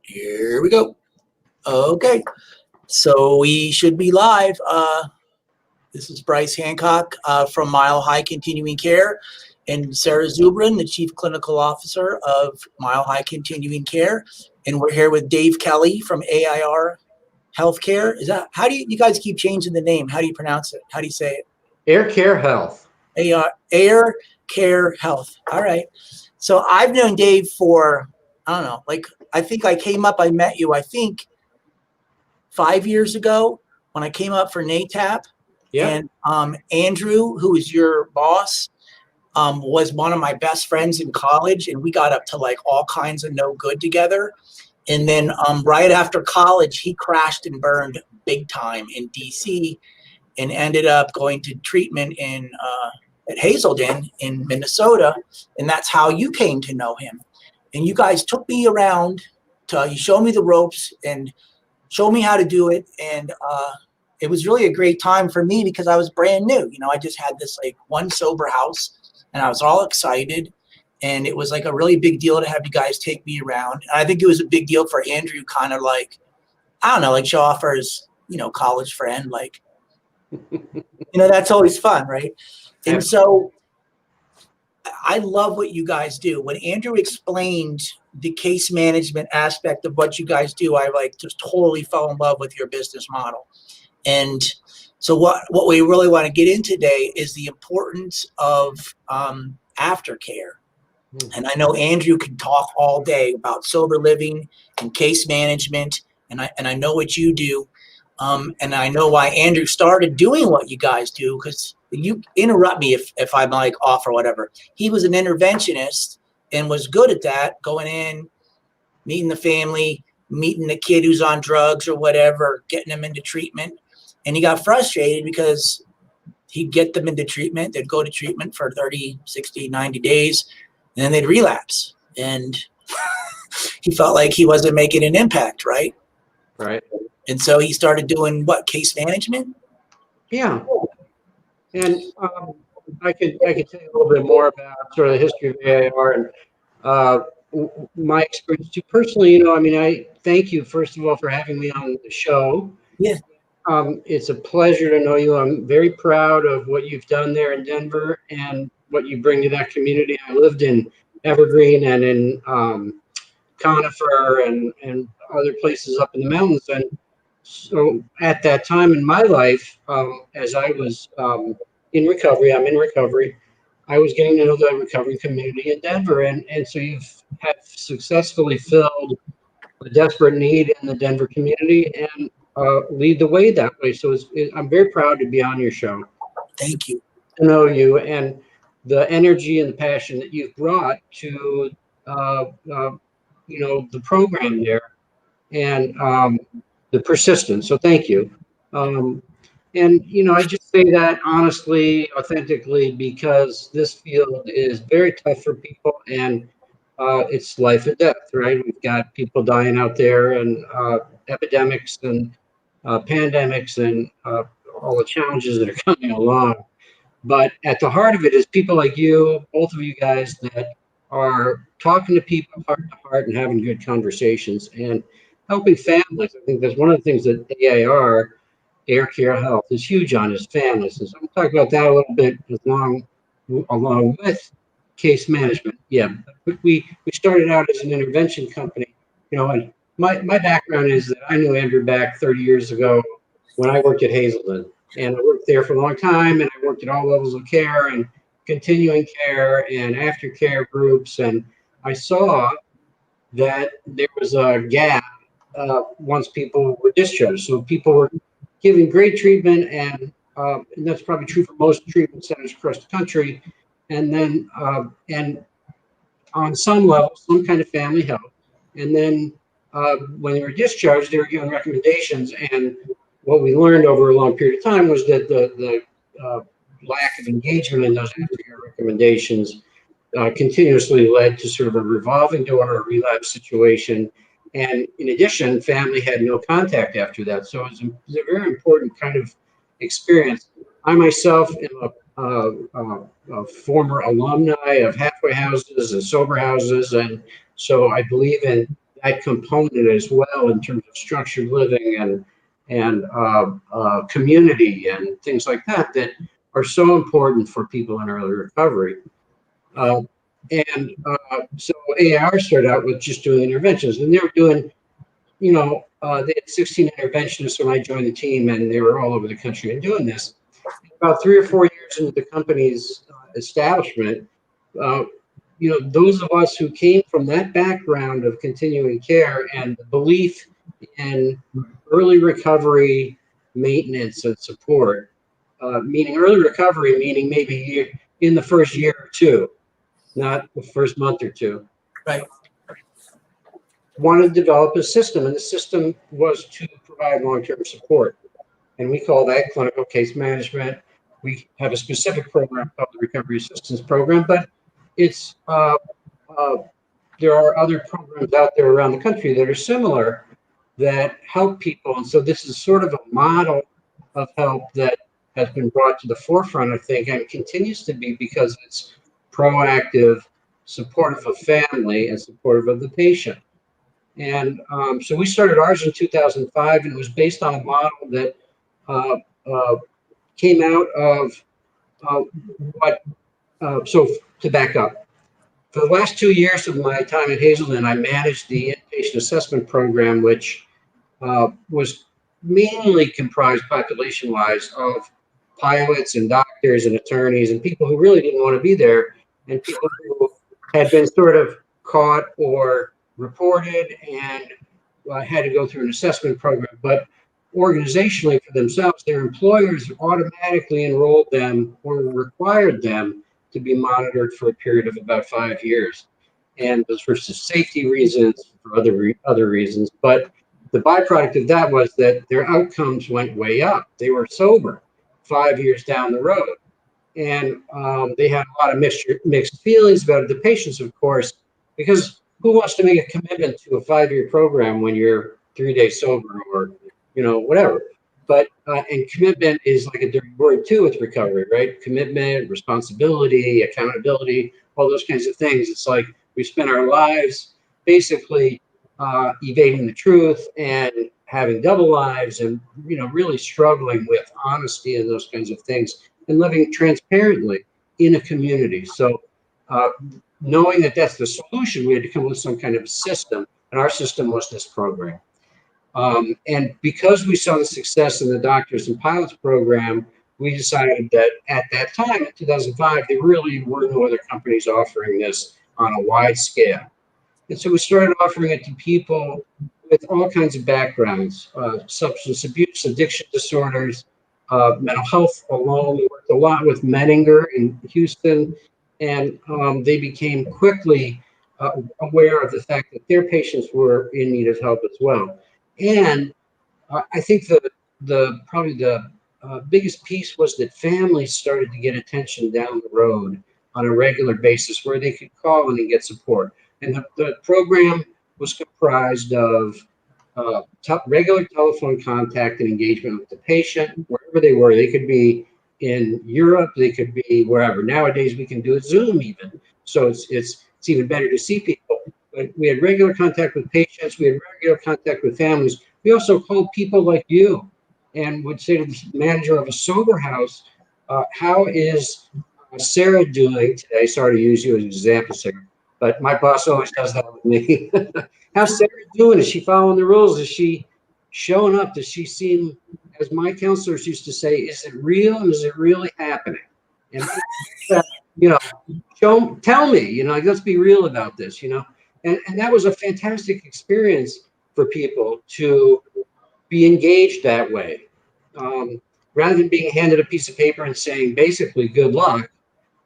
Here we go. Okay, so we should be live. This is Brice Hancock from Mile High Continuing Care, and Sarah Zubrin, the Chief Clinical Officer of Mile High Continuing Care, and we're here with Dave Kelly from AiRCare Healthcare. Is that how do you guys keep changing the name? How do you pronounce it? How do you say it? AiRCare Health. AiRCare Health. All right. So I've known Dave for, I don't know, like I think I met you, I think 5 years ago when I came up for NATAP. Yeah. And Andrew, who is your boss, was one of my best friends in college, and we got up to like all kinds of no good together. And then right after college, he crashed and burned big time in DC and ended up going to treatment in at Hazelden in Minnesota. And that's how you came to know him. And you guys took me around you showed me the ropes and showed me how to do it. And it was really a great time for me because I was brand new. You know, I just had this like one sober house and I was all excited. And it was like a really big deal to have you guys take me around. And I think it was a big deal for Andrew, kind of like, I don't know, like show off for his, college friend. Like, that's always fun, right? And so I love what you guys do. When Andrew explained the case management aspect of what you guys do, I just totally fell in love with your business model. And so what we really want to get in today is the importance of aftercare. And I know Andrew can talk all day about sober living and case management, and I know what you do. And I know why Andrew started doing what you guys do, because you interrupt me if I'm like off or whatever. He was an interventionist and was good at that, going in, meeting the family, meeting the kid who's on drugs or whatever, getting them into treatment. And he got frustrated because he'd get them into treatment. They'd go to treatment for 30, 60, 90 days, and then they'd relapse. And he felt like he wasn't making an impact, right? Right. And so he started doing case management? Yeah. And I could tell you a little bit more about sort of the history of AiR and my experience too. Personally, I thank you, first of all, for having me on the show. Yeah. It's a pleasure to know you. I'm very proud of what you've done there in Denver and what you bring to that community. I lived in Evergreen and in Conifer and other places up in the mountains. And so at that time in my life, as I was I'm in recovery, I was getting to know the recovery community in Denver. And so you've successfully filled a desperate need in the Denver community and lead the way that way. So I'm very proud to be on your show. Thank you. To know you and the energy and the passion that you've brought to the program there, and the persistence. So thank you. I just say that honestly, authentically, because this field is very tough for people, and it's life and death, right? We've got people dying out there, and epidemics and pandemics and all the challenges that are coming along. But at the heart of it is people like you, both of you guys, that are talking to people heart to heart and having good conversations and helping families. I think that's one of the things that AiRCare Health is huge on, is families. And so we'll talk about that a little bit along with case management. Yeah, we started out as an intervention company, and my background is that I knew Andrew back 30 years ago when I worked at Hazelden. And I worked there for a long time, and I worked at all levels of care and continuing care and aftercare groups. And I saw that there was a gap once people were discharged. So people were giving great treatment, and that's probably true for most treatment centers across the country. And then, and on some level, some kind of family help. And then when they were discharged, they were given recommendations. And what we learned over a long period of time was that the lack of engagement in those aftercare recommendations continuously led to sort of a revolving door, a relapse situation. And in addition, family had no contact after that. So it was a very important kind of experience. I myself am a former alumni of halfway houses and sober houses. And so I believe in that component as well in terms of structured living and community and things like that that are so important for people in early recovery. Uh, so AIR started out with just doing interventions, and they were doing, they had 16 interventionists when I joined the team, and they were all over the country and doing this. About 3 or 4 years into the company's establishment, uh, those of us who came from that background of continuing care and the belief in early recovery, maintenance, and support, meaning early recovery, meaning maybe in the first year or two, not the first month or two. Right. Wanted to develop a system, and the system was to provide long-term support. And we call that clinical case management. We have a specific program called the Recovery Assistance Program, but it's there are other programs out there around the country that are similar that help people. And so this is sort of a model of help that has been brought to the forefront, I think, and continues to be because it's proactive, supportive of family, and supportive of the patient. And so we started ours in 2005, and it was based on a model that uh, uh, came out of uh, what, so to back up, for the last 2 years of my time at Hazelden, I managed the inpatient assessment program, which was mainly comprised population-wise of pilots and doctors and attorneys and people who really didn't want to be there, and people who had been sort of caught or reported and had to go through an assessment program. But organizationally for themselves, their employers automatically enrolled them or required them to be monitored for a period of about 5 years. And those were for safety reasons, for other reasons. But the byproduct of that was that their outcomes went way up. They were sober 5 years down the road. And they had a lot of mixed feelings about it. The patients, of course, because who wants to make a commitment to a 5-year program when you're 3 days sober or, whatever. But, and commitment is like a dirty word too with recovery, right? Commitment, responsibility, accountability, all those kinds of things. It's like we spend our lives basically evading the truth and having double lives and, really struggling with honesty and those kinds of things and living transparently in a community. So knowing that that's the solution, we had to come up with some kind of system, and our system was this program. And because we saw the success in the Doctors and Pilots program, we decided that at that time, in 2005, there really were no other companies offering this on a wide scale. And so we started offering it to people with all kinds of backgrounds, substance abuse, addiction disorders, mental health alone. We worked a lot with Menninger in Houston, and they became quickly aware of the fact that their patients were in need of help as well. And I think probably the biggest piece was that families started to get attention down the road on a regular basis where they could call in and get support. And the program was comprised of regular telephone contact and engagement with the patient, wherever they were. They could be in Europe, they could be wherever. Nowadays, we can do it Zoom even. So it's even better to see people. But we had regular contact with patients. We had regular contact with families. We also called people like you and would say to the manager of a sober house, how is Sarah doing today? Sorry to use you as an example, Sarah, but my boss always does that with me. How's Sarah doing? Is she following the rules? Is she showing up? Does she seem, as my counselors used to say, is it real and is it really happening? And tell me, let's be real about this, And that was a fantastic experience for people to be engaged that way. Rather than being handed a piece of paper and saying, basically, good luck,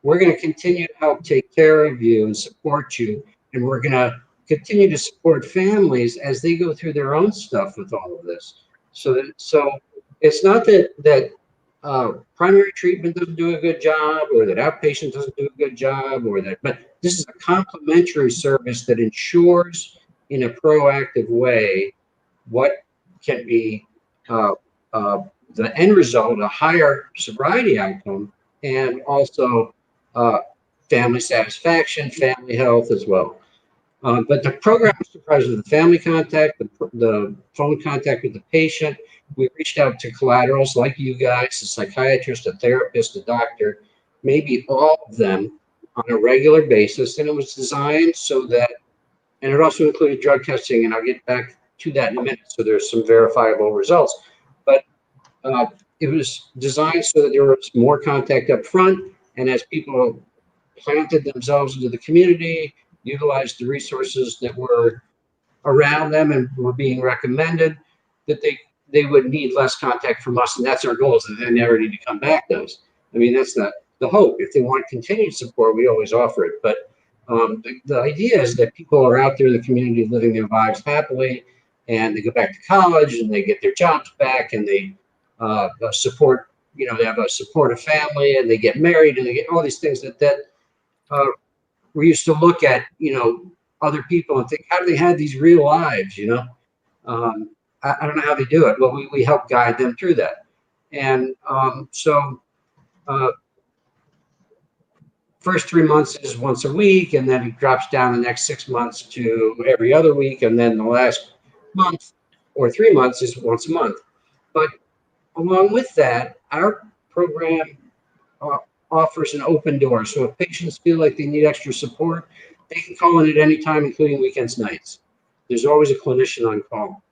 we're going to continue to help take care of you and support you. And we're going to continue to support families as they go through their own stuff with all of this. So it's not that primary treatment doesn't do a good job or that outpatient doesn't do a good job but this is a complementary service that ensures in a proactive way what can be the end result, a higher sobriety outcome, and also family satisfaction, family health as well. But the program was comprised of the family contact, the phone contact with the patient. We reached out to collaterals like you guys, a psychiatrist, a therapist, a doctor, maybe all of them on a regular basis. And it was designed so that, and it also included drug testing, and I'll get back to that in a minute. So there's some verifiable results. But uh, it was designed so that there was more contact up front. And as people planted themselves into the community, utilized the resources that were around them and were being recommended, that they would need less contact from us. And that's our goal, is that they never need to come back to us. I mean, that's the hope. If they want continued support, we always offer it. But the idea is that people are out there in the community living their lives happily, and they go back to college and they get their jobs back, and they support, they have a supportive family, and they get married, and they get all these things that uh, we used to look at, other people and think, how do they have these real lives, I don't know how they do it. Well, we help guide them through that. And uh, first 3 months is once a week, and then it drops down the next 6 months to every other week. And then the last month or 3 months is once a month. But along with that, our program uh, offers an open door. So if patients feel like they need extra support, they can call in at any time, including weekends, nights. There's always a clinician on call,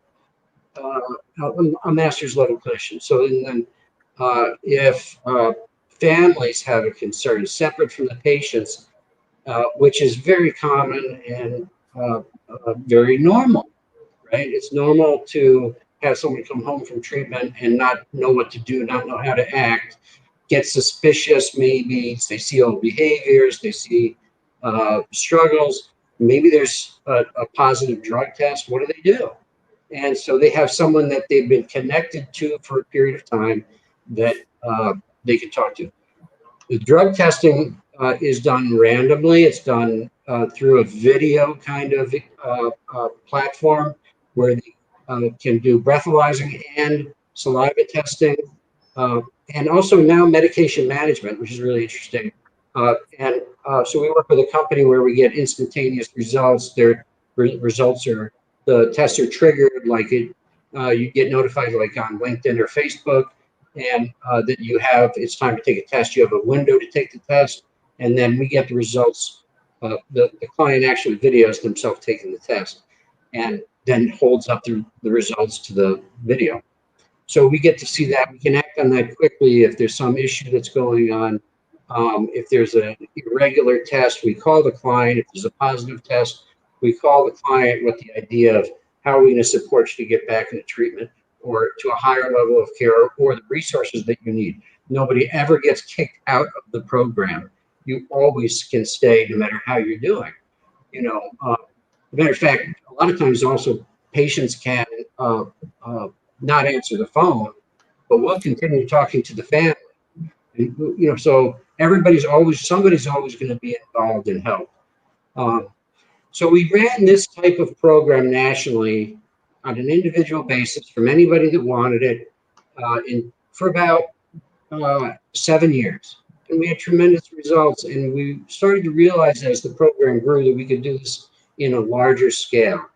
a master's level clinician. So then if families have a concern separate from the patients, which is very common and very normal, right? It's normal to have someone come home from treatment and not know what to do, not know how to act, get suspicious. Maybe they see old behaviors, they see struggles. Maybe there's a positive drug test. What do they do? And so they have someone that they've been connected to for a period of time that they can talk to. The drug testing is done randomly. It's done through a video kind of platform where they can do breathalyzing and saliva testing, and also now medication management, which is really interesting. So we work with a company where we get instantaneous results. Their results are, the tests are triggered, like you get notified like on LinkedIn or Facebook, and that it's time to take a test. You have a window to take the test, and then we get the results. The client actually videos themselves taking the test and then holds up the results to the video. So we get to see that. We can act on that quickly if there's some issue that's going on. If there's an irregular test, we call the client. If there's a positive test, we call the client with the idea of how are we going to support you to get back into treatment or to a higher level of care or the resources that you need. Nobody ever gets kicked out of the program. You always can stay no matter how you're doing. As a matter of fact, a lot of times also patients can not answer the phone, but we'll continue talking to the family. And, so somebody's always going to be involved in help. So we ran this type of program nationally on an individual basis from anybody that wanted it for about 7 years. And we had tremendous results. And we started to realize as the program grew that we could do this in a larger scale.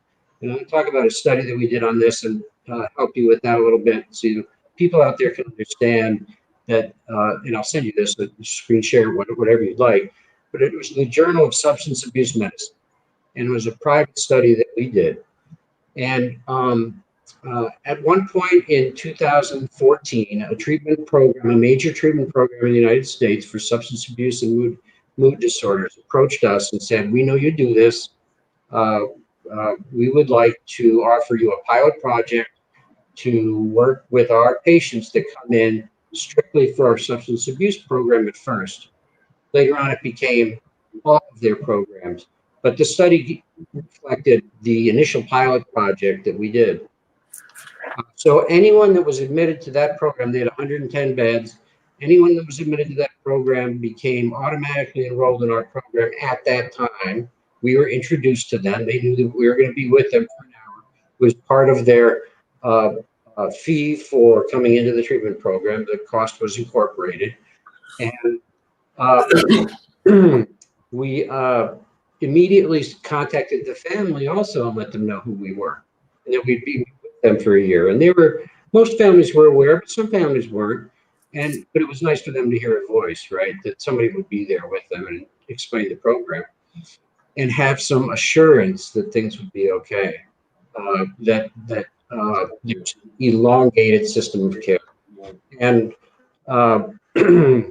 And I'll talk about a study that we did on this and help you with that a little bit so people out there can understand that, and I'll send you this, screen share, whatever you'd like. But it was the Journal of Substance Abuse Medicine. And it was a private study that we did. And at one point in 2014, a major treatment program in the United States for substance abuse and mood disorders approached us and said, we know you do this. We would like to offer you a pilot project to work with our patients that come in strictly for our substance abuse program at first. Later on, it became all of their programs. But the study reflected the initial pilot project that we did. So anyone that was admitted to that program, they had 110 beds. Anyone that was admitted to that program became automatically enrolled in our program at that time. We were introduced to them. They knew that we were going to be with them for an hour. It was part of their fee for coming into the treatment program. The cost was incorporated. And we immediately contacted the family also and let them know who we were, and that we'd be with them for a year. And most families were aware, but some families weren't. But it was nice for them to hear a voice, right? That somebody would be there with them and explain the program and have some assurance that things would be okay. There's an elongated system of care. And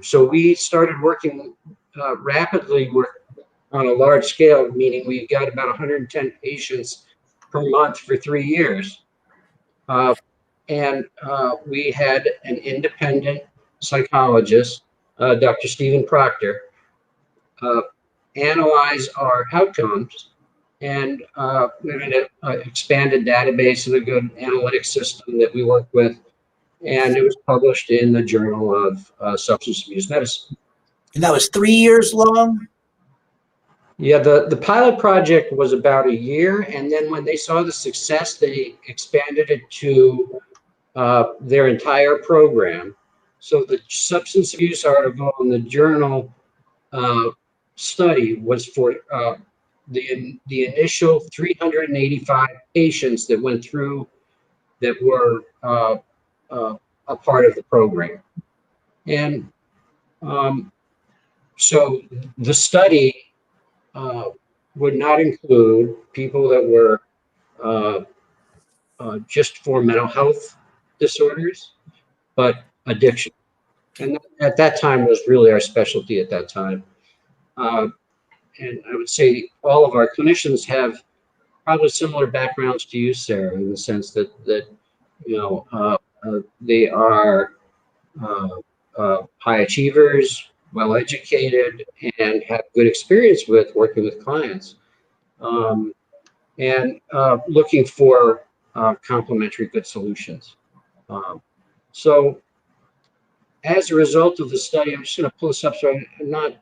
so we started working rapidly on a large scale, meaning we've got about 110 patients per month for 3 years. We had an independent psychologist, Dr. Stephen Proctor, uh, analyze our outcomes. And we had an expanded database and a good analytics system that we worked with. And it was published in the Journal of Substance Abuse Medicine. And that was 3 years long? Yeah, the pilot project was about a year. And then when they saw the success, they expanded it to their entire program. So the substance abuse article in the journal study was for the initial 385 patients that went through that were a part of the program. And so the study would not include people that were just for mental health disorders, but addiction. And at that time was really our specialty at that time. And I would say all of our clinicians have probably similar backgrounds to you, Sarah, in the sense that they are high achievers, well educated, and have good experience with working with clients, and looking for complementary good solutions. So as a result of the study, I'm just going to pull this up so I'm not,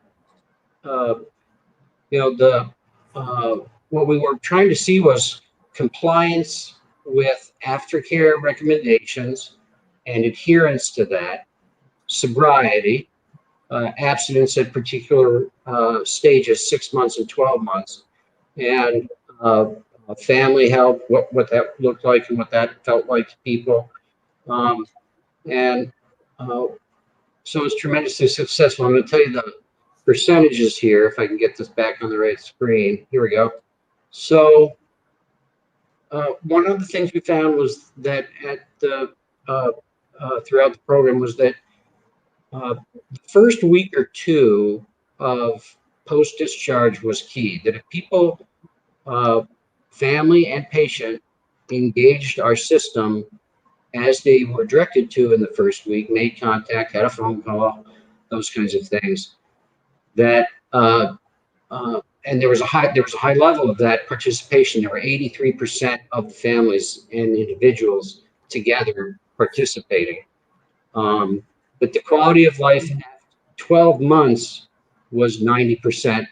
what we were trying to see was compliance with aftercare recommendations and adherence to that, sobriety, abstinence at particular stages, 6 months and 12 months, and family help, what that looked like and what that felt like to people. And so it's tremendously successful. I'm going to tell you the percentages here, if I can get this back on the right screen. Here we go. So one of the things we found was that throughout the program was that the first week or two of post-discharge was key. That if people, family and patient, engaged our system as they were directed to in the first week, made contact, had a phone call, those kinds of things, that and there was a high level of that participation. There were 83% of the families and individuals together participating. But the quality of life after 12 months was 90%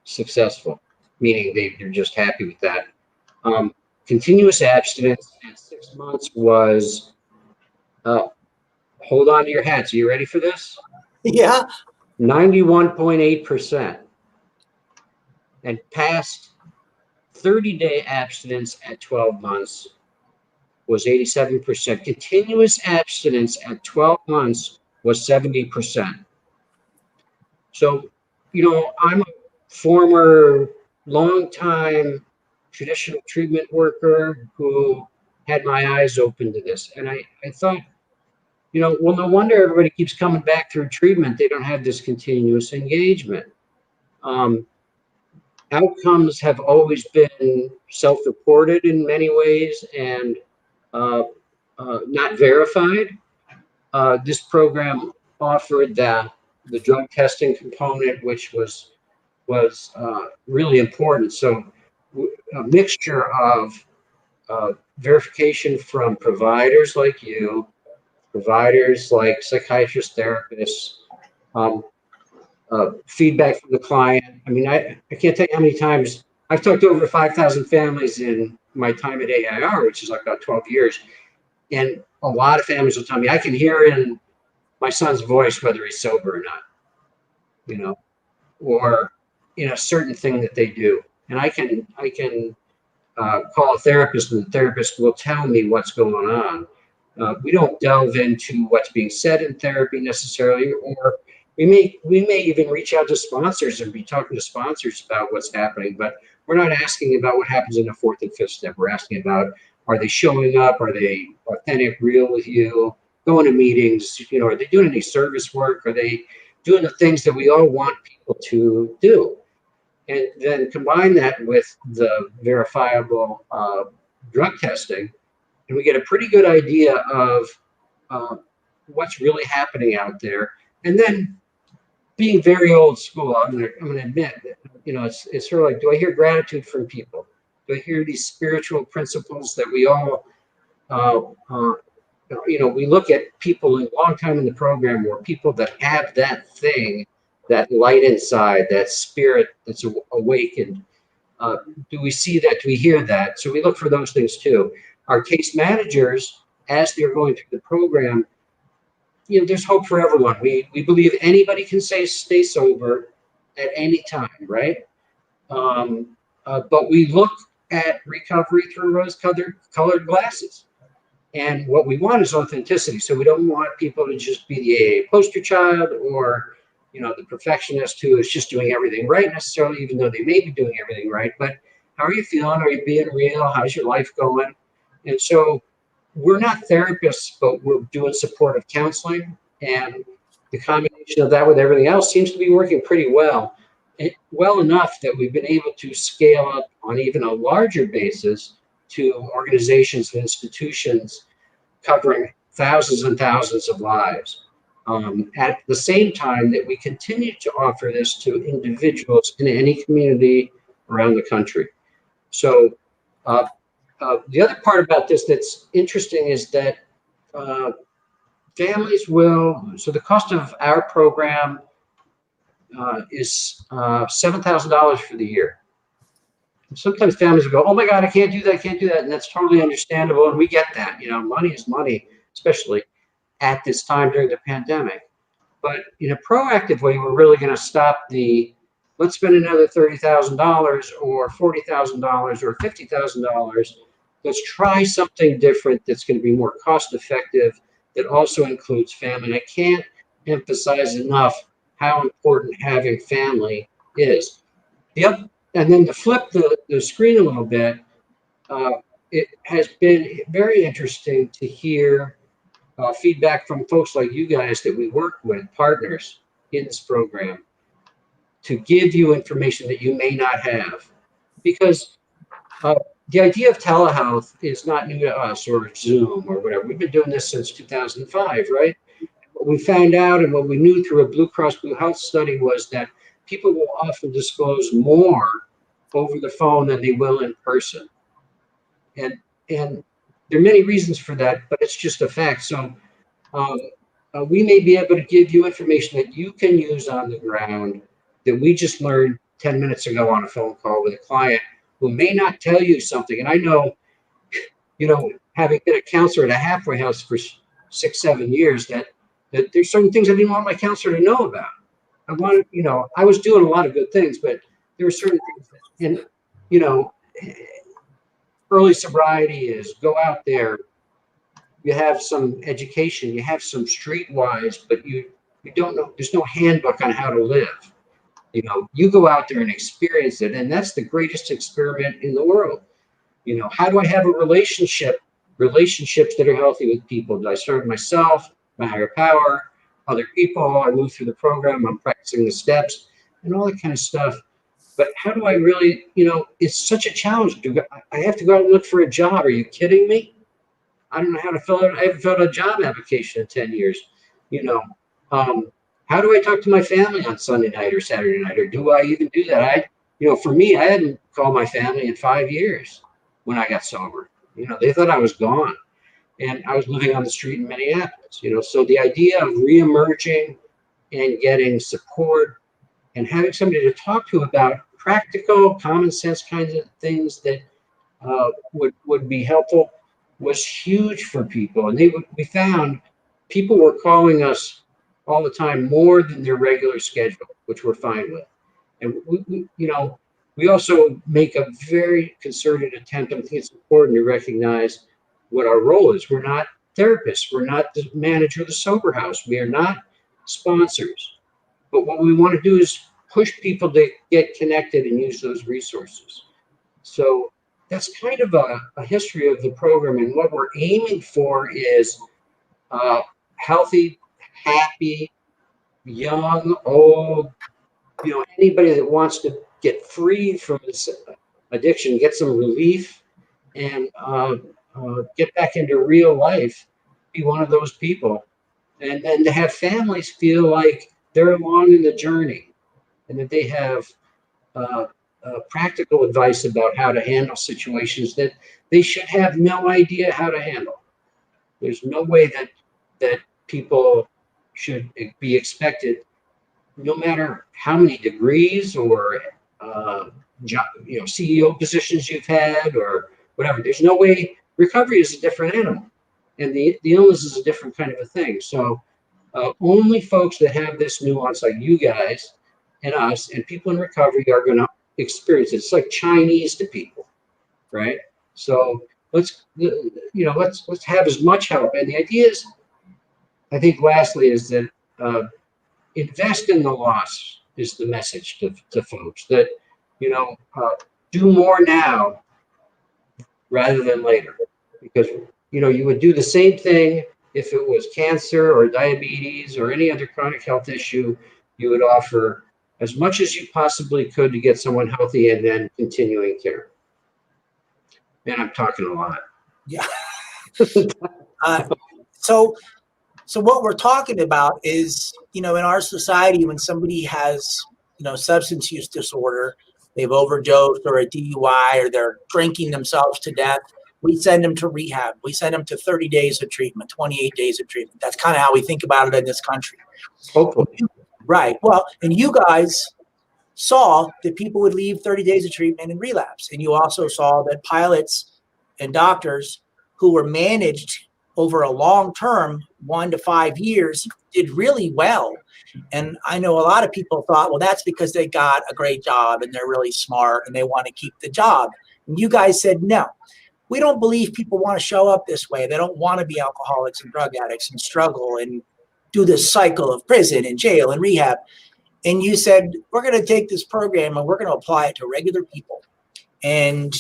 successful, meaning they're just happy with that. Continuous abstinence at 6 months was, hold on to your hats. Are you ready for this? Yeah. 91.8%. And past 30-day abstinence at 12 months was 87%. Continuous abstinence at 12 months was 70%. So, I'm a former long-time traditional treatment worker who had my eyes open to this. And I thought, well, no wonder everybody keeps coming back through treatment. They don't have this continuous engagement. Outcomes have always been self-reported in many ways and not verified. This program offered the drug testing component, which was really important. So a mixture of verification from providers like you, providers like psychiatrists, therapists, feedback from the client. I mean, I can't tell you how many times I've talked to over 5,000 families in my time at AiR, which is like about 12 years. And a lot of families will tell me, I can hear in my son's voice whether he's sober or not, or in a certain thing that they do. And I can call a therapist, and the therapist will tell me what's going on. We don't delve into what's being said in therapy necessarily, or we may even reach out to sponsors and be talking to sponsors about what's happening, but we're not asking about what happens in the fourth and fifth step. We're asking about, are they showing up? Are they authentic, real with you? Going to meetings, are they doing any service work? Are they doing the things that we all want people to do? And then combine that with the verifiable drug testing, and we get a pretty good idea of what's really happening out there. And then, being very old school, I'm gonna admit that, it's sort of like, do I hear gratitude from people? Do I hear these spiritual principles that we all, uh, uh, we look at people a long time in the program, or people that have that thing, that light inside, that spirit that's awakened. Do we see that? Do we hear that? So we look for those things too. Our case managers, as they're going through the program, there's hope for everyone. We believe anybody can stay sober at any time, right? But we look at recovery through rose-colored glasses. And what we want is authenticity. So we don't want people to just be the AA poster child, or the perfectionist who is just doing everything right necessarily, even though they may be doing everything right. But how are you feeling? Are you being real? How's your life going? And so we're not therapists, but we're doing supportive counseling. And the combination of that with everything else seems to be working pretty well. Well enough that we've been able to scale up on even a larger basis to organizations and institutions covering thousands and thousands of lives. At the same time that we continue to offer this to individuals in any community around the country. So the other part about this that's interesting is that families so the cost of our program is $7,000 for the year. Sometimes families will go, oh my God, I can't do that, and that's totally understandable, and we get that. Money is money, especially at this time during the pandemic. But in a proactive way, we're really going to stop let's spend another $30,000 or $40,000 or $50,000. Let's try something different that's going to be more cost effective, that also includes family. And I can't emphasize enough how important having family is. And then to flip the screen a little bit, it has been very interesting to hear feedback from folks like you guys that we work with, partners in this program, to give you information that you may not have. Because the idea of telehealth is not new to us, or Zoom or whatever. We've been doing this since 2005, right? What we found out, and what we knew through a Blue Cross Blue Health study, was that people will often disclose more over the phone than they will in person. And there are many reasons for that, but it's just a fact. So we may be able to give you information that you can use on the ground, that we just learned 10 minutes ago on a phone call with a client who may not tell you something. And I know, having been a counselor at a halfway house for 6-7 years, that there's certain things I didn't want my counselor to know about. I was doing a lot of good things, but there were certain things early sobriety is go out there, you have some education, you have some streetwise, but you don't know, there's no handbook on how to live. You go out there and experience it, and that's the greatest experiment in the world. How do I have relationships that are healthy with people? Do I serve myself, my higher power, other people? I move through the program, I'm practicing the steps and all that kind of stuff. But how do I really, it's such a challenge. I have to go out and look for a job. Are you kidding me? I don't know how to fill out. I haven't filled out a job application in 10 years. How do I talk to my family on Sunday night or Saturday night? Or do I even do that? For me, I hadn't called my family in 5 years when I got sober. They thought I was gone, and I was living on the street in Minneapolis. So the idea of reemerging and getting support and having somebody to talk to about practical, common sense kinds of things that would be helpful was huge for people. And we found people were calling us all the time, more than their regular schedule, which we're fine with. And we also make a very concerted attempt. I think it's important to recognize what our role is. We're not therapists. We're not the manager of the sober house. We are not sponsors. But what we want to do is push people to get connected and use those resources. So that's kind of a history of the program. And what we're aiming for is healthy, happy, young, old, anybody that wants to get free from this addiction, get some relief, and get back into real life, be one of those people. And then to have families feel like they're along in the journey and that they have uh, practical advice about how to handle situations that they should have no idea how to handle. There's no way that people should be expected, no matter how many degrees or CEO positions you've had or whatever. There's no way. Recovery is a different animal, and the illness is a different kind of a thing. So only folks that have this nuance, like you guys and us, and people in recovery, are going to experience it. It's like Chinese to people, right? So let's have as much help. And the idea is, I think, lastly, is that invest in the loss is the message to folks. That do more now rather than later, because you would do the same thing if it was cancer or diabetes or any other chronic health issue. You would offer as much as you possibly could to get someone healthy and then continuing care. Man, I'm talking a lot. Yeah. So what we're talking about is, in our society, when somebody has, substance use disorder, they've overdosed or a DUI, or they're drinking themselves to death, we send them to rehab. We send them to 30 days of treatment, 28 days of treatment. That's kind of how we think about it in this country. Hopefully. Right. Well, and you guys saw that people would leave 30 days of treatment and relapse. And you also saw that pilots and doctors who were managed over a long term, 1 to 5 years, did really well. And I know a lot of people thought, well, that's because they got a great job and they're really smart and they want to keep the job. And you guys said, no, we don't believe people want to show up this way. They don't want to be alcoholics and drug addicts and struggle and do this cycle of prison and jail and rehab. And you said, we're going to take this program and we're going to apply it to regular people. And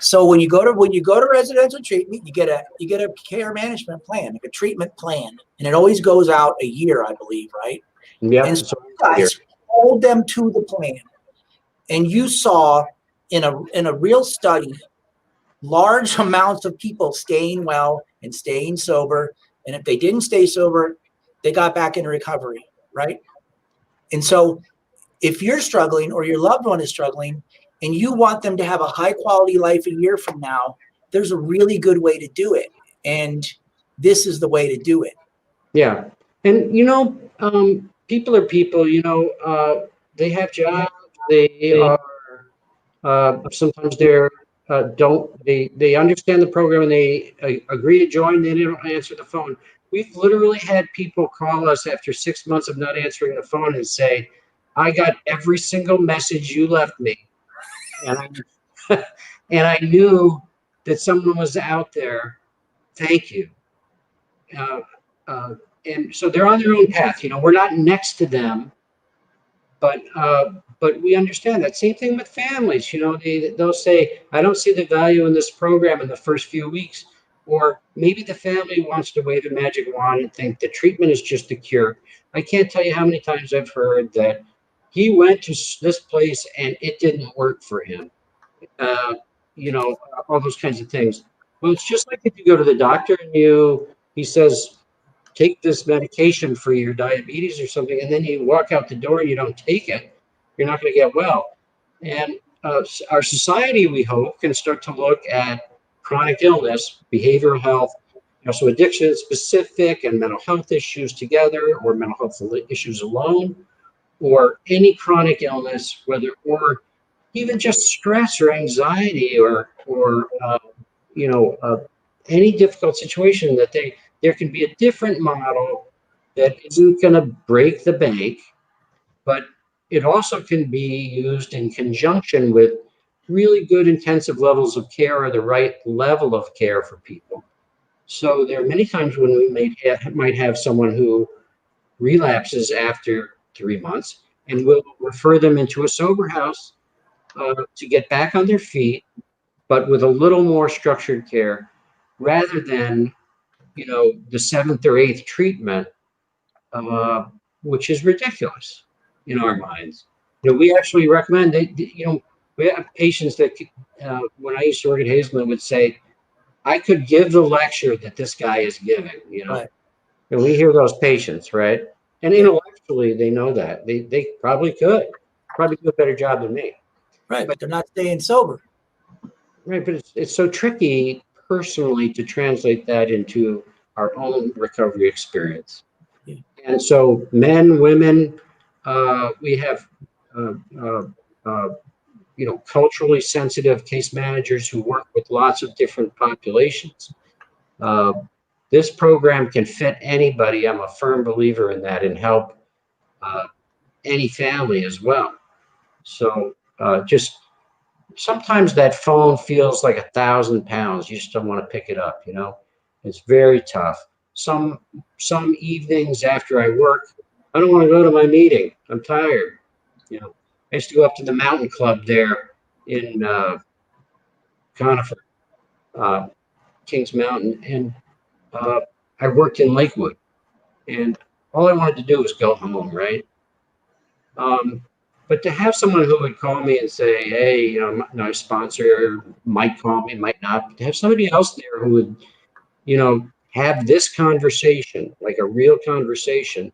so when you go to residential treatment, you get a care management plan, like a treatment plan, and it always goes out a year, I believe, right? Yeah. And so you guys hold them to the plan, and you saw in a real study large amounts of people staying well and staying sober, and if they didn't stay sober, they got back into recovery, right? And so if you're struggling or your loved one is struggling and you want them to have a high quality life a year from now, there's a really good way to do it. And this is the way to do it. Yeah. And, people are people, they have jobs. They are, sometimes they understand the program and they agree to join. They don't answer the phone. We've literally had people call us after 6 months of not answering the phone and say, I got every single message you left me. And and I knew that someone was out there. Thank you. Uh, uh, and so they're on their own path. We're not next to them, but we understand that. Same thing with families. They'll say, I don't see the value in this program in the first few weeks. Or maybe the family wants to wave a magic wand and think the treatment is just a cure. I can't tell you how many times I've heard that he went to this place and it didn't work for him. Uh, all those kinds of things. Well, it's just like if you go to the doctor and he says, take this medication for your diabetes or something, and then you walk out the door and you don't take it, you're not going to get well. And our society, we hope, can start to look at chronic illness, behavioral health, so addiction specific and mental health issues together, or mental health issues alone, or any chronic illness, or even just stress or anxiety or any difficult situation, that there can be a different model that isn't going to break the bank, but it also can be used in conjunction with really good intensive levels of care or the right level of care for people. So there are many times when we might have someone who relapses after 3 months, and we'll refer them into a sober house to get back on their feet, but with a little more structured care rather than, the seventh or eighth treatment, uh, which is ridiculous in our minds. We actually recommend we have patients that, when I used to work at Hazelden, would say, I could give the lecture that this guy is giving. Right. And we hear those patients, right? And Yeah. intellectually, they know that. They probably do a better job than me. Right. But But they're not staying sober. right, but it's so tricky personally to translate that into our own recovery experience. Yeah. And so, men, women, we have, uh, uh, uh, culturally sensitive case managers who work with lots of different populations. Uh, this program can fit anybody. I'm a firm believer in that, and help uh, any family as well. So just sometimes that phone feels like 1,000 pounds. You just don't want to pick it up. It's very tough. Some some evenings after I work, I don't want to go to my meeting. I'm tired. I used to go up to the mountain club there in Conifer, uh, Kings Mountain, and uh, I worked in Lakewood, and all I wanted to do was go home, right? Um, but to have someone who would call me and say, "Hey, my sponsor might call me, might not," but to have somebody else there who would, have this conversation, like a real conversation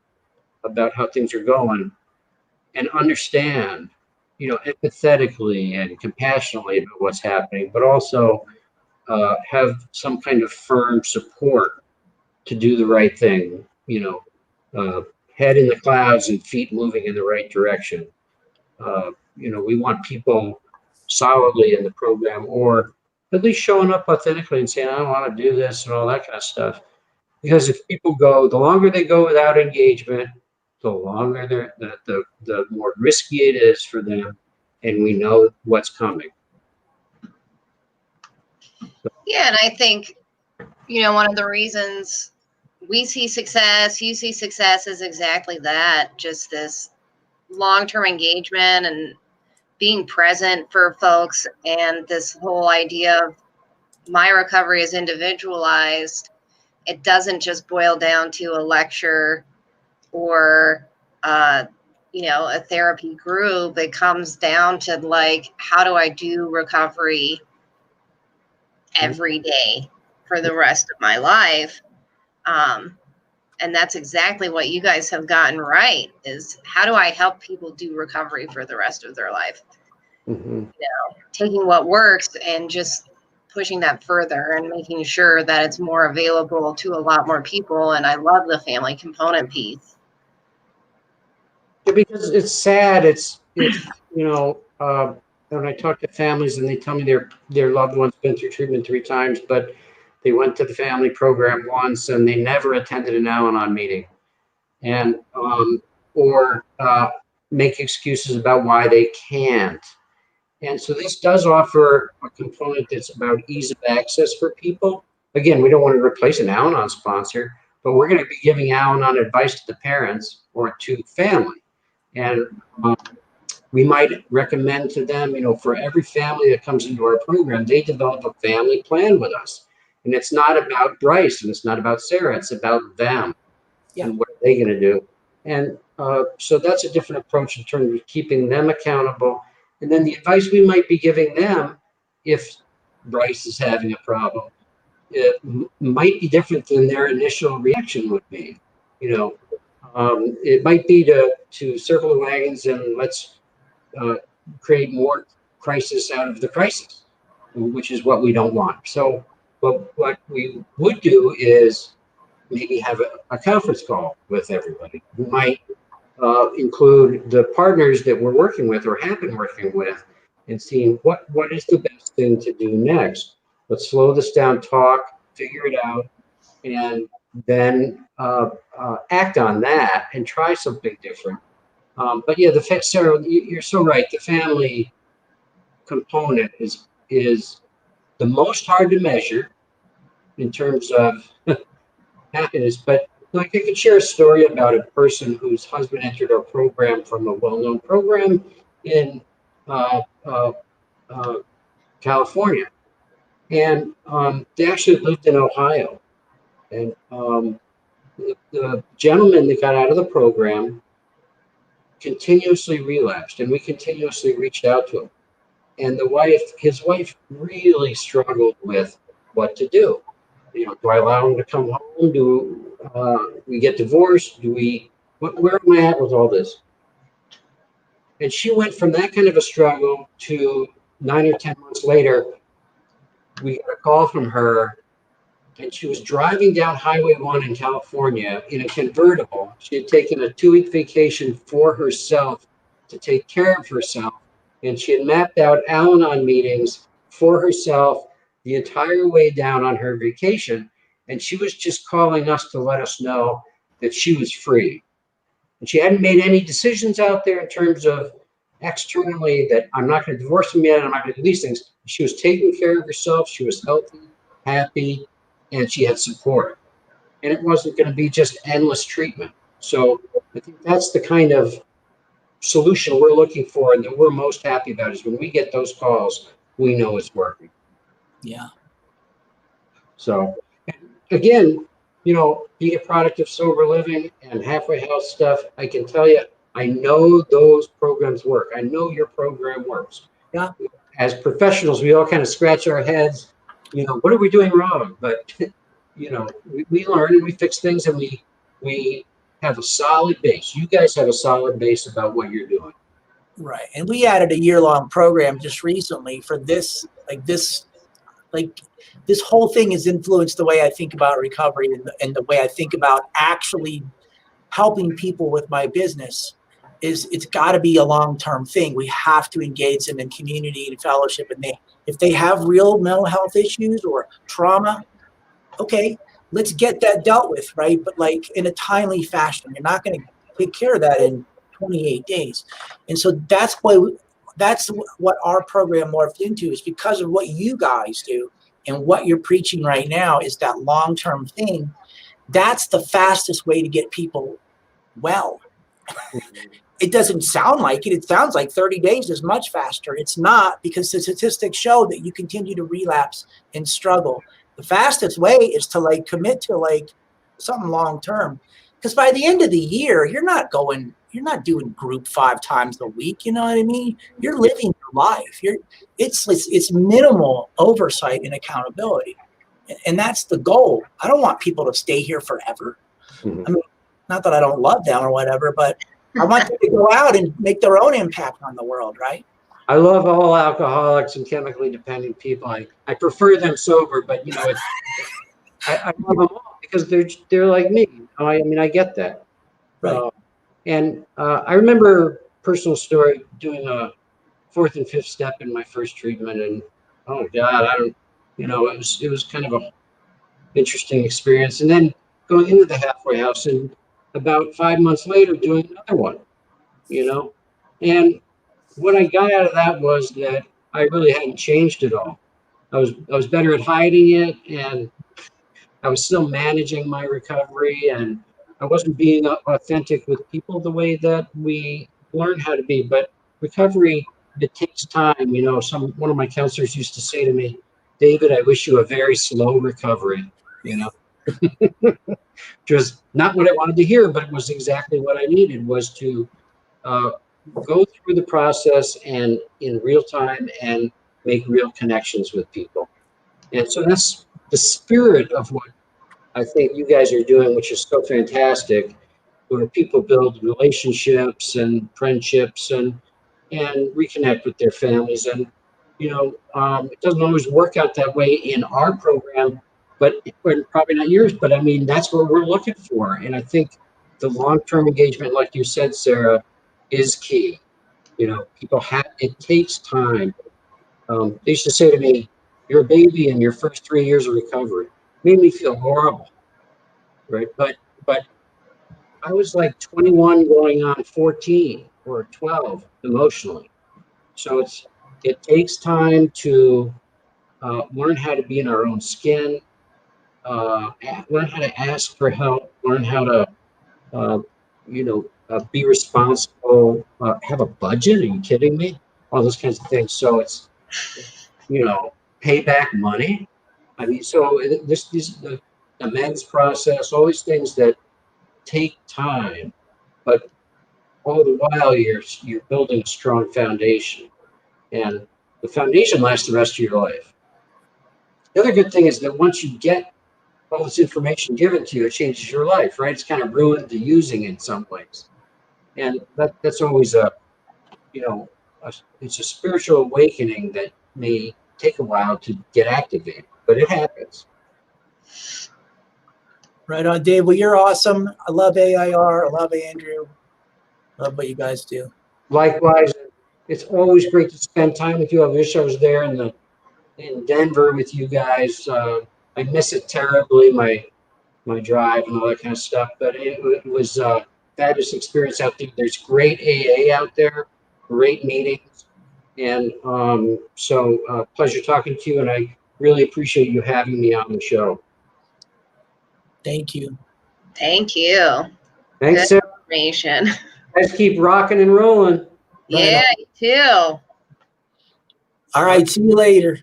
about how things are going, and understand, empathetically and compassionately about what's happening, but also have some kind of firm support to do the right thing, head in the clouds and feet moving in the right direction. We want people solidly in the program, or at least showing up authentically and saying, I don't want to do this and all that kind of stuff. Because if people go, the longer they go without engagement, the longer the more risky it is for them. And we know what's coming. Yeah, and I think, one of the reasons we see success, you see success, is exactly that, just this long-term engagement and being present for folks, and this whole idea of my recovery is individualized. It doesn't just boil down to a lecture or a therapy group. It comes down to, like, how do I do recovery every day for the rest of my life? And that's exactly what you guys have gotten right, is how do I help people do recovery for the rest of their life? Mm-hmm. Taking what works and just pushing that further and making sure that it's more available to a lot more people. And I love the family component piece. Yeah, because it's sad. When I talk to families and they tell me their loved one's been through treatment 3 times, but they went to the family program once and they never attended an Al-Anon meeting, and or make excuses about why they can't. And so this does offer a component that's about ease of access for people. Again, we don't want to replace an Al-Anon sponsor, but we're going to be giving Al-Anon advice to the parents or to family. And we might recommend to them, for every family that comes into our program, they develop a family plan with us. And it's not about Brice and it's not about Sarah, it's about them. Yeah. And what are they going to do? And so that's a different approach in terms of keeping them accountable. And then the advice we might be giving them, if Brice is having a problem, it might be different than their initial reaction would be. It might be to circle the wagons and let's create more crisis out of the crisis, which is what we don't want. So, what we would do is maybe have a conference call with everybody. We might include the partners that we're working with or have been working with, and seeing what is the best thing to do next. Let's slow this down, talk, figure it out, and then act on that and try something different. But yeah, Sarah, you're so right. The family component is the most hard to measure in terms of happiness. But like I could share a story about a person whose husband entered our program from a well-known program in uh, uh, uh, California, and they actually lived in Ohio. And the gentleman that got out of the program continuously relapsed, and we continuously reached out to him. And his wife really struggled with what to do. Do I allow him to come home? Do we get divorced? Where am I at with all this? And she went from that kind of a struggle to 9 or 10 months later, we got a call from her, and she was driving down Highway 1 in California in a convertible. She had taken a 2-week vacation for herself to take care of herself, and she had mapped out Al-Anon meetings for herself the entire way down on her vacation. And she was just calling us to let us know that she was free. And she hadn't made any decisions out there in terms of externally that I'm not going to divorce him yet, I'm not going to do these things. She was taking care of herself. She was healthy, happy, and she had support. And it wasn't going to be just endless treatment. So I think that's the kind of solution we're looking for and that we're most happy about is when we get those calls, we know it's working. Yeah. So again, being a product of sober living and halfway house stuff, I can tell you, I know those programs work. I know your program works. Yeah. As professionals, we all kind of scratch our heads, what are we doing wrong? But, we learn and we fix things, and we have a solid base. You guys have a solid base about what you're doing. Right. And we added a year-long program just recently for this, this whole thing has influenced the way I think about recovery and the way I think about actually helping people with my business. It's got to be a long-term thing. We have to engage them in community and fellowship. And if they have real mental health issues or trauma, okay, let's get that dealt with, right? But like in a timely fashion. You're not going to take care of that in 28 days. And so that's what our program morphed into, is because of what you guys do and what you're preaching right now is that long-term thing. That's the fastest way to get people well. It doesn't sound like it. It sounds like 30 days is much faster. It's not, because the statistics show that you continue to relapse and struggle. The fastest way is to commit to something long-term. Because by the end of the year, you're not doing group 5 times a week. You know what I mean? You're living your life. It's minimal oversight and accountability. And that's the goal. I don't want people to stay here forever. Mm-hmm. I mean, not that I don't love them or whatever, but I want them to go out and make their own impact on the world, right? I love all alcoholics and chemically dependent people. I prefer them sober, but I love them all because they're like me. I get that. Right. I remember personal story doing a 4th and 5th step in my first treatment, and oh God, it was kind of a interesting experience. And then going into the halfway house, and about 5 months later doing another one, and what I got out of that was that I really hadn't changed at all. I was better at hiding it, and I was still managing my recovery, and I wasn't being authentic with people the way that we learn how to be. But recovery, it takes time. One of my counselors used to say to me, David, I wish you a very slow recovery, which was not what I wanted to hear, but it was exactly what I needed, was to go through the process and in real time and make real connections with people. And so that's the spirit of what I think you guys are doing, which is so fantastic, where people build relationships and friendships and reconnect with their families. And, it doesn't always work out that way in our program, but probably not yours, but that's what we're looking for. And I think the long-term engagement, like you said, Sarah, is key. It takes time. They used to say to me, you're a baby in your first 3 years of recovery. It made me feel horrible. Right. But I was like 21 going on 14 or 12 emotionally. So it takes time to learn how to be in our own skin, learn how to ask for help, learn how to, uh, be responsible, have a budget. Are you kidding me? All those kinds of things. So it's, pay back money. I mean, so the men's process, all these things that take time, but all the while you're building a strong foundation, and the foundation lasts the rest of your life. The other good thing is that once you get all this information given to you, it changes your life, right? It's kind of ruined the using in some ways, and that's always you know, it's a spiritual awakening that may take a while to get activated, but it happens. Right on, Dave. Well, you're awesome. I love AIR. I love Andrew. Love what you guys do. Likewise, it's always great to spend time with you. I wish I was there in Denver with you guys. I miss it terribly, my drive and all that kind of stuff. But it was a fabulous experience out there. There's great AA out there, great meetings, and so pleasure talking to you. And I really appreciate you having me on the show. Thank you. Thank you. Thanks, Good Sarah. information. Guys, keep rocking and rolling. Yeah, you too. All right. See you later.